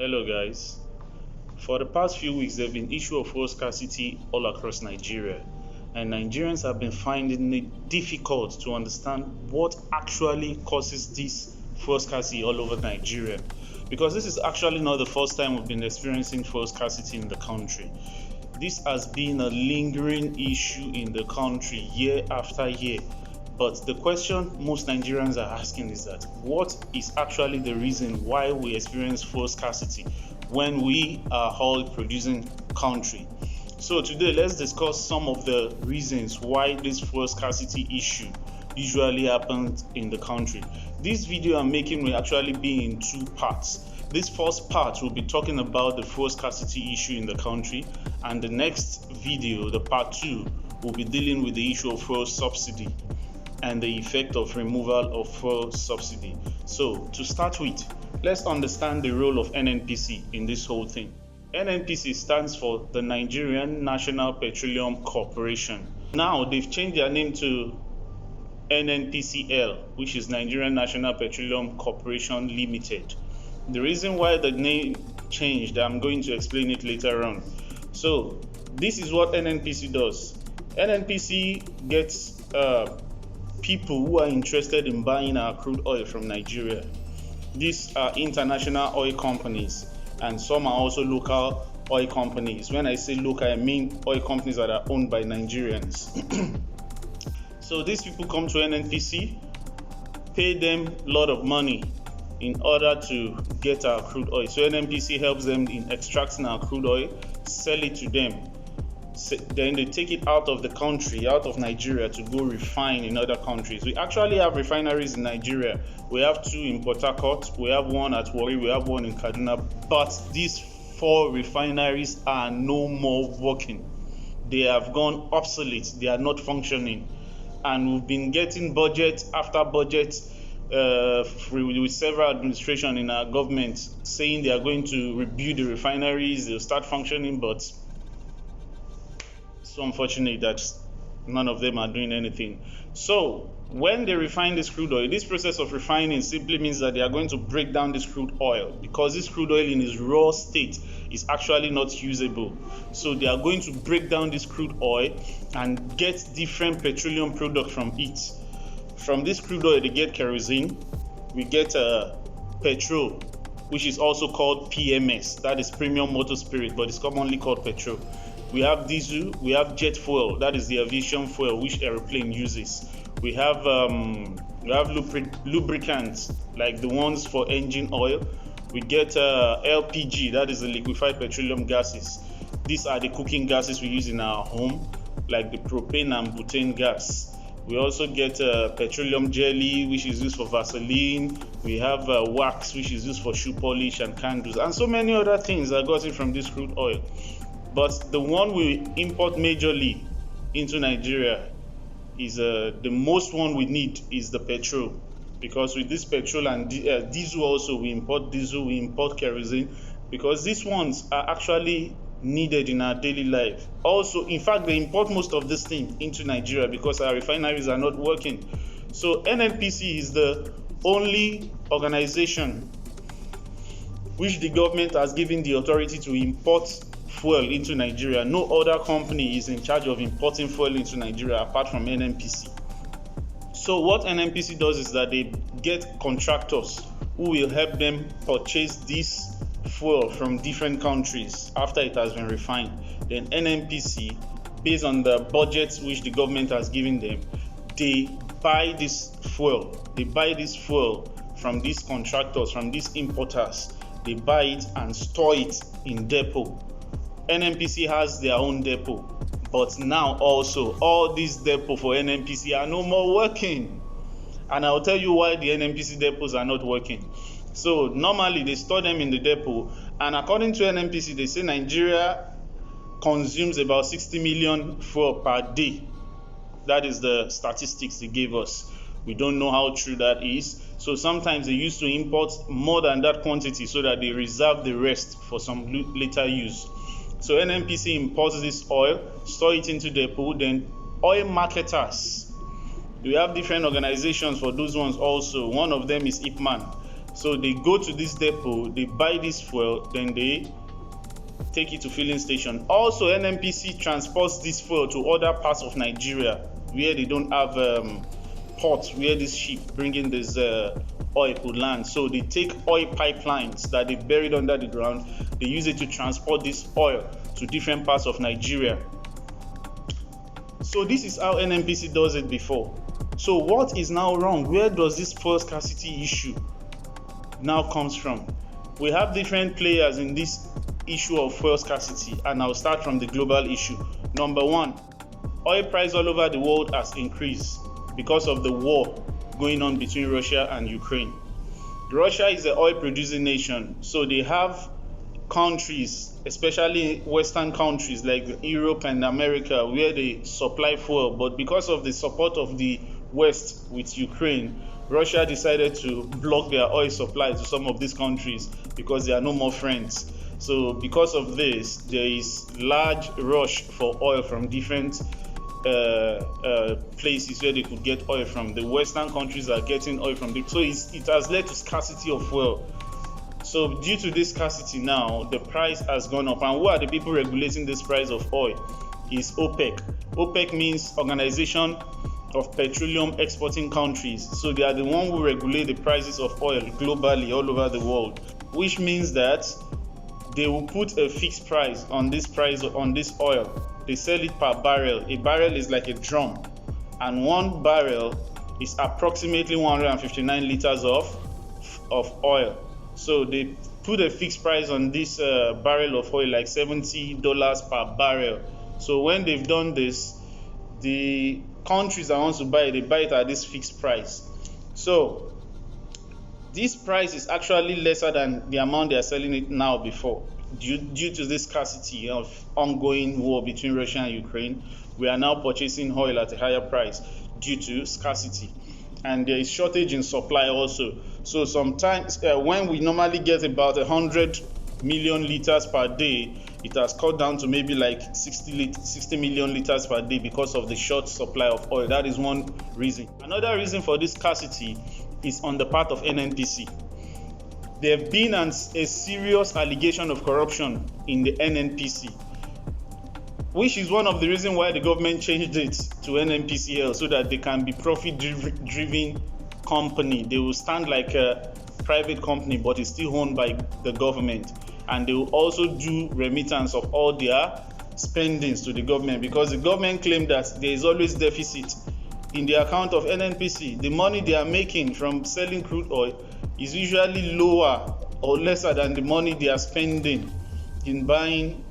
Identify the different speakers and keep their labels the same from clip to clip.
Speaker 1: Hello guys. For the past few weeks, there have been issue of fuel scarcity all across Nigeria, and Nigerians have been finding it difficult to understand what actually causes this fuel scarcity all over Nigeria, because this is actually not the first time we've been experiencing fuel scarcity in the country. This has been a lingering issue in the country year after year. But the question most Nigerians are asking is that what is actually the reason why we experience fuel scarcity when we are oil producing country? So today let's discuss some of the reasons why this fuel scarcity issue usually happens in the country. This video I'm making will actually be in two parts. This first part will be talking about the fuel scarcity issue in the country, and the next video, the part 2, will be dealing with the issue of fuel subsidy and the effect of removal of fuel subsidy. So to start with, let's understand the role of NNPC in this whole thing. NNPC stands for the Nigerian National Petroleum Corporation. Now they've changed their name to NNPCL, which is Nigerian National Petroleum Corporation Limited. The reason why the name changed, I'm going to explain it later on. So this is what NNPC does. NNPC gets people who are interested in buying our crude oil from Nigeria. These are international oil companies, and some are also local oil companies. When I say local, I mean oil companies that are owned by Nigerians. So these people come to NNPC, pay them a lot of money in order to get our crude oil. So NNPC helps them in extracting our crude oil, sell it to them. Then they take it out of the country, out of Nigeria, to go refine in other countries. We actually have refineries in Nigeria. We have 2 in Port Harcourt, we have 1 at Warri, we have 1 in Kaduna, but these 4 refineries are no more working. They have gone obsolete, they are not functioning, and we've been getting budget after budget with several administrations in our government saying they are going to rebuild the refineries, they'll start functioning, but so unfortunate that none of them are doing anything. So when they refine this crude oil, this process of refining simply means that they are going to break down this crude oil, because this crude oil in its raw state is actually not usable. So they are going to break down this crude oil and get different petroleum products from it. From this crude oil, they get kerosene, we get petrol, which is also called PMS, that is premium motor spirit, but it's commonly called petrol. We have diesel, we have jet fuel, that is the aviation fuel which aeroplane uses. We have lubricants like the ones for engine oil. We get LPG, that is the liquefied petroleum gases. These are the cooking gases we use in our home, like the propane and butane gas. We also get petroleum jelly, which is used for Vaseline. We have wax, which is used for shoe polish and candles, and so many other things are gotten from this crude oil. But the one we import majorly into Nigeria is the most one we need is the petrol, because with this petrol and diesel also, we import diesel, we import kerosene, because these ones are actually needed in our daily life. Also, in fact, they import most of this thing into Nigeria because our refineries are not working. So NNPC is the only organization which the government has given the authority to import fuel into Nigeria. No other company is in charge of importing fuel into Nigeria apart from NNPC. So what NNPC does is that they get contractors who will help them purchase this fuel from different countries after it has been refined. Then NNPC, based on the budgets which the government has given them, they buy this fuel. They buy this fuel from these contractors, from these importers. They buy it and store it in depot. NNPC has their own depot, but now also all these depots for NNPC are no more working, and I'll tell you why the NNPC depots are not working. So normally they store them in the depot, and according to NNPC, they say Nigeria consumes about 60 million fuel per day. That is the statistics they gave us. We don't know how true that is. So sometimes they used to import more than that quantity so that they reserve the rest for some later use. So NNPC imports this oil, store it into depot, then oil marketers. We have different organizations for those ones also. One of them is IPMAN. So they go to this depot, they buy this fuel, then they take it to filling station. Also, NNPC transports this fuel to other parts of Nigeria where they don't have ports where this ship bringing this oil could land. So they take oil pipelines that they buried under the ground, they use it to transport this oil to different parts of Nigeria. So this is how NNPC does it before. So what is now wrong? Where does this fuel scarcity issue now comes from? We have different players in this issue of fuel scarcity, and I'll start from the global issue. Number one, oil price all over the world has increased because of the war going on between Russia and Ukraine. Russia is an oil producing nation, so they have countries, especially Western countries like Europe and America, where they supply fuel, but because of the support of the West with Ukraine, Russia decided to block their oil supply to some of these countries because they are no more friends. So because of this, there is large rush for oil from different places where they could get oil from. The Western countries are getting oil from them. So it has led to scarcity of fuel. So due to this scarcity now, the price has gone up. And who are the people regulating this price of oil? Is OPEC. OPEC means Organization of Petroleum Exporting Countries. So they are the one who regulate the prices of oil globally all over the world, which means that they will put a fixed price on this oil. They sell it per barrel. A barrel is like a drum, and one barrel is approximately 159 liters of oil. So they put a fixed price on this barrel of oil, like $70 per barrel. So when they've done this, the countries that want to buy it, they buy it at this fixed price. So this price is actually lesser than the amount they are selling it now before. Due to this scarcity of ongoing war between Russia and Ukraine, we are now purchasing oil at a higher price due to scarcity. And there is shortage in supply also. So sometimes when we normally get about 100 million liters per day, it has cut down to maybe like 60 million liters per day because of the short supply of oil. That is one reason. Another reason for this scarcity is on the part of NNPC. There have been a serious allegation of corruption in the NNPC, which is one of the reasons why the government changed it to NNPCL, so that they can be profit-driven company. They will stand like a private company, but it's still owned by the government. And they will also do remittance of all their spendings to the government, because the government claimed that there is always deficit in the account of NNPC. The money they are making from selling crude oil is usually lower or lesser than the money they are spending in buying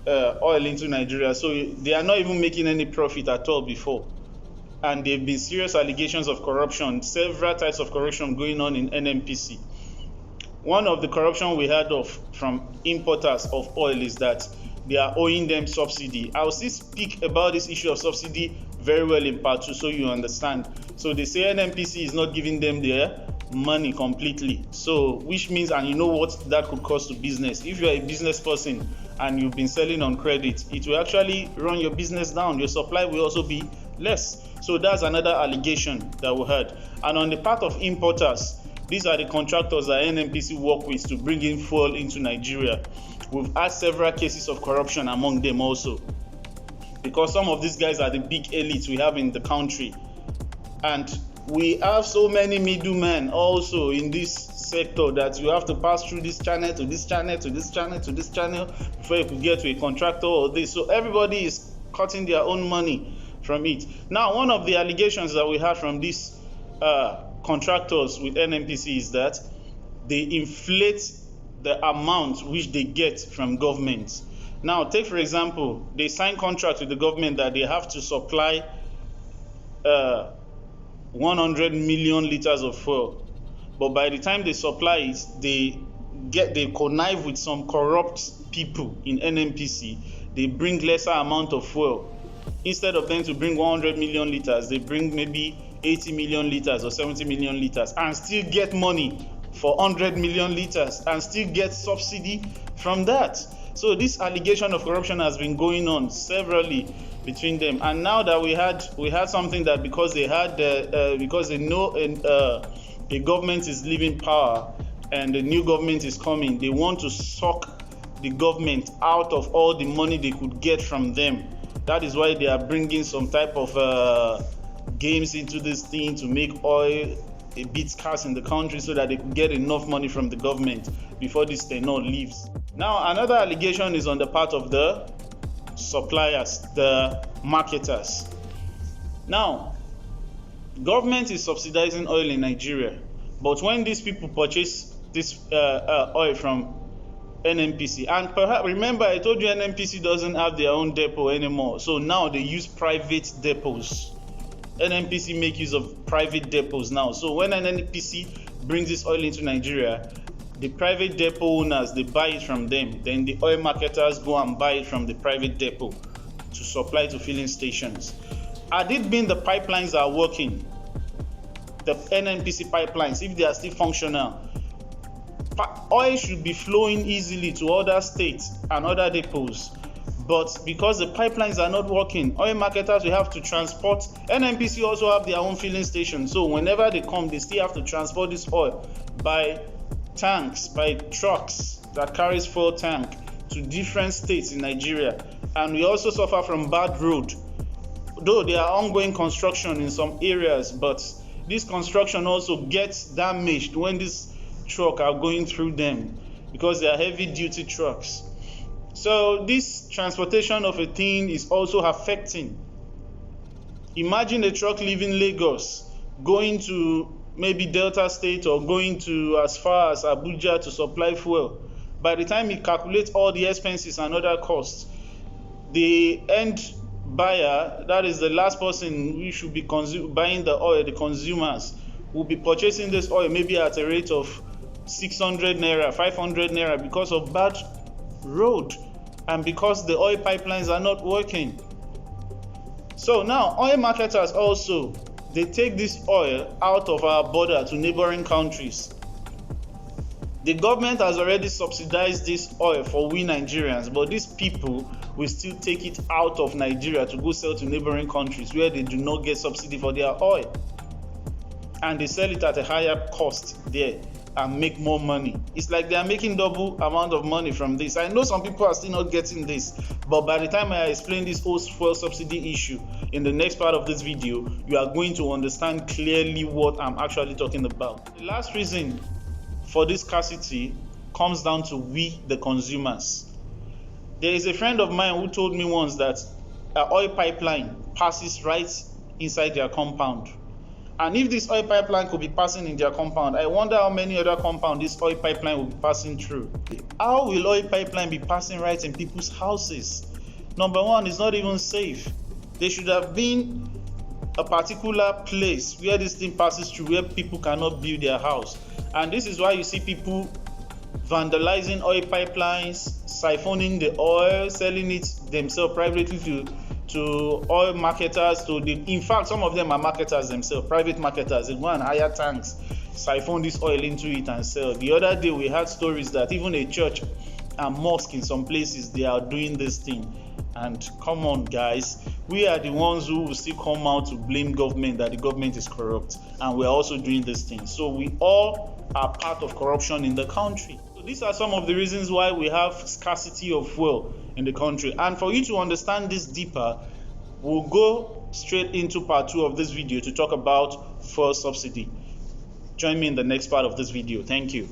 Speaker 1: oil into Nigeria. So they are not even making any profit at all before. And there have been serious allegations of corruption, several types of corruption going on in NNPC. One of the corruption we heard of from importers of oil is that they are owing them subsidy. I will still speak about this issue of subsidy very well in part 2, so you understand. So they say NNPC is not giving them their money completely. So which means, and you know what that could cost to business. If you are a business person and you've been selling on credit, it will actually run your business down. Your supply will also be less. So that's another allegation that we heard. And on the part of importers, these are the contractors that NNPC work with to bring in fuel into Nigeria. We've had several cases of corruption among them also, because some of these guys are the big elites we have in the country. And we have so many middlemen also in this sector that you have to pass through this channel to this channel to this channel to this channel before you could get to a contractor or this. So everybody is cutting their own money from it. Now, one of the allegations that we had from these contractors with NNPC is that they inflate the amount which they get from government. Now, take for example, they sign contract with the government that they have to supply 100 million liters of fuel, but by the time they supply it, they connive with some corrupt people in NNPC. They bring lesser amount of fuel. Instead of them to bring 100 million liters, they bring maybe 80 million liters or 70 million liters and still get money for 100 million liters and still get subsidy from that. So this allegation of corruption has been going on severally between them. And now that we had something that because they know a government is leaving power, and the new government is coming, they want to suck the government out of all the money they could get from them. That is why they are bringing some type of games into this thing to make oil a bit scarce in the country so that they could get enough money from the government before this tenure leaves. Now, another allegation is on the part of the suppliers, the marketers. Now, government is subsidizing oil in Nigeria, but when these people purchase this oil from NNPC, and perhaps remember I told you NNPC doesn't have their own depot anymore, so now they use private depots. NNPC make use of private depots now. So when NNPC brings this oil into Nigeria, the private depot owners, they buy it from them. Then the oil marketers go and buy it from the private depot to supply to filling stations. Had it been the pipelines are working, the NNPC pipelines, if they are still functional, oil should be flowing easily to other states and other depots. But because the pipelines are not working, oil marketers will have to transport. NNPC also have their own filling station. So whenever they come, they still have to transport this oil by tanks, by trucks that carries fuel tank to different states in Nigeria. And we also suffer from bad road. Though there are ongoing construction in some areas, but this construction also gets damaged when these trucks are going through them because they are heavy duty trucks. So this transportation of a thing is also affecting. Imagine a truck leaving Lagos, going to maybe Delta State or going to as far as Abuja to supply fuel. By the time you calculate all the expenses and other costs, the end buyer, that is the last person who should be buying the oil, the consumers, will be purchasing this oil maybe at a rate of 600 naira, 500 naira because of bad road and because the oil pipelines are not working. So now oil marketers also, they take this oil out of our border to neighboring countries. The government has already subsidized this oil for we Nigerians, but these people will still take it out of Nigeria to go sell to neighboring countries where they do not get subsidy for their oil, and they sell it at a higher cost there and make more money. It's like they are making double amount of money from this. I know some people are still not getting this, but by the time I explain this whole fuel subsidy issue in the next part of this video, you are going to understand clearly what I'm actually talking about. The last reason for this scarcity comes down to we, the consumers. There is a friend of mine who told me once that an oil pipeline passes right inside their compound. And if this oil pipeline could be passing in their compound, I wonder how many other compounds this oil pipeline will be passing through. How will oil pipeline be passing right in people's houses? Number one, it's not even safe. There should have been a particular place where this thing passes through where people cannot build their house. And this is why you see people vandalizing oil pipelines, siphoning the oil, selling it themselves privately to oil marketers. In fact, some of them are marketers themselves, private marketers. They go and hire tanks, siphon this oil into it and sell. The other day we had stories that even a church and mosque in some places, they are doing this thing. And come on guys, we are the ones who will still come out to blame government that the government is corrupt, and we're also doing this thing. So we all are part of corruption in the country. So these are some of the reasons why we have scarcity of fuel in the country. And for you to understand this deeper, we'll go straight into part 2 of this video to talk about fuel subsidy. Join me in the next part of this video. Thank you.